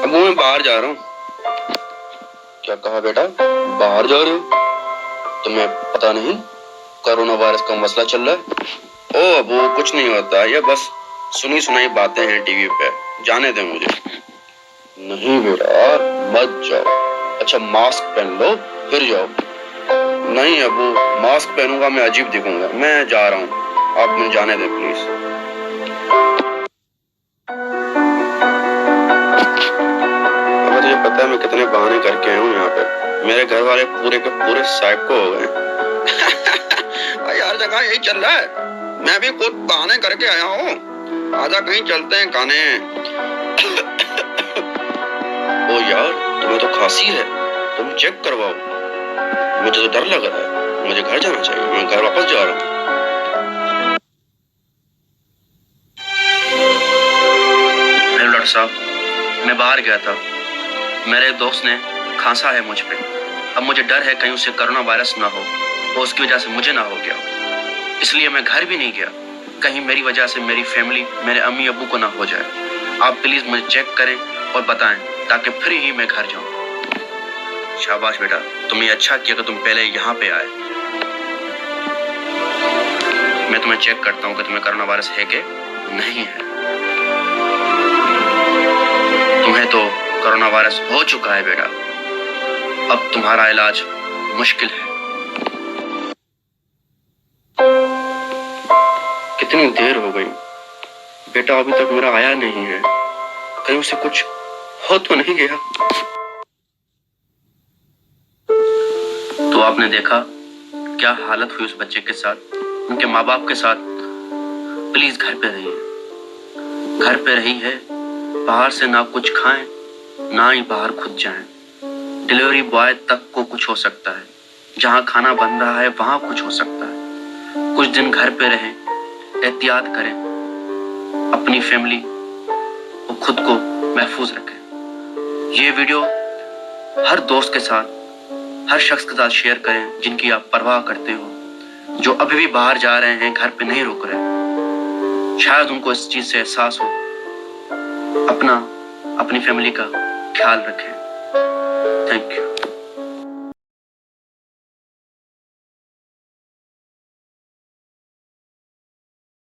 अब मैं बाहर जा रहा हूँ। क्या कहा बेटा? बाहर जा रहे हो? तुम्हें पता नहीं कोरोना वायरस का मसला चल रहा है? ओ वो कुछ नहीं होता, ये बस सुनी सुनाई बातें हैं टीवी पे, जाने दे मुझे। नहीं बेटा मत जाओ। अच्छा मास्क पहन लो फिर जाओ। नहीं अबू, मास्क पहनूंगा मैं अजीब दिखूंगा, मैं जा रहा हूँ, आप मुझे जाने दें प्लीज। अब तुझे पता है मैं कितने बहाने करके आया हूँ यहाँ पे, मेरे घर वाले पूरे के पूरे साइको हो गए। यार जगह यही चल रहा है, मैं भी खुद बहाने करके आया हूँ, आजा कहीं चलते हैं खाने। ओ यार तुम्हें तो खांसी है, तुम चेक करवाओ। मुझे तो डर लग रहा है, मुझे घर जाना चाहिए, मैं घर वापस जा रहा हूँ। हेलो डॉक्टर साहब, मैं बाहर गया था, मेरे दोस्त ने खांसा है मुझ पे। अब मुझे डर है कहीं उसे कोरोना वायरस ना हो और उसकी वजह से मुझे ना हो गया, इसलिए मैं घर भी नहीं गया, कहीं मेरी वजह से मेरी फैमिली, मेरे अम्मी अब्बू को ना हो जाए। आप प्लीज मुझे चेक करें और बताएं ताकि फिर ही मैं घर जाऊं। शाबाश बेटा, तुमने अच्छा किया कि तुम पहले यहाँ पे आए। मैं तुम्हें चेक करता हूँ कि तुम्हें कोरोना वायरस है कि नहीं है। तुम्हें तो कोरोना वायरस हो चुका है बेटा, अब तुम्हारा इलाज मुश्किल है। कितनी देर हो गई, बेटा अभी तक मेरा आया नहीं है, कहीं उसे कुछ हो तो नहीं गया। तो आपने देखा क्या हालत हुई उस बच्चे के साथ, उनके माँ बाप के साथ। प्लीज घर पे रहिए, घर पे रहिए, बाहर से ना कुछ खाएं ना ही बाहर खुद जाएं। डिलीवरी बॉय तक को कुछ हो सकता है, जहां खाना बन रहा है वहां कुछ हो सकता है। कुछ दिन घर पे रहें, एहतियात करें, अपनी फैमिली और खुद को महफूज रखें। ये वीडियो हर दोस्त के साथ, हर शख्स के साथ शेयर करें जिनकी आप परवाह करते हो, जो अभी भी बाहर जा रहे हैं, घर पे नहीं रुक रहे, शायद उनको इस चीज से एहसास हो। अपनी फैमिली का ख्याल रखें। Thank you.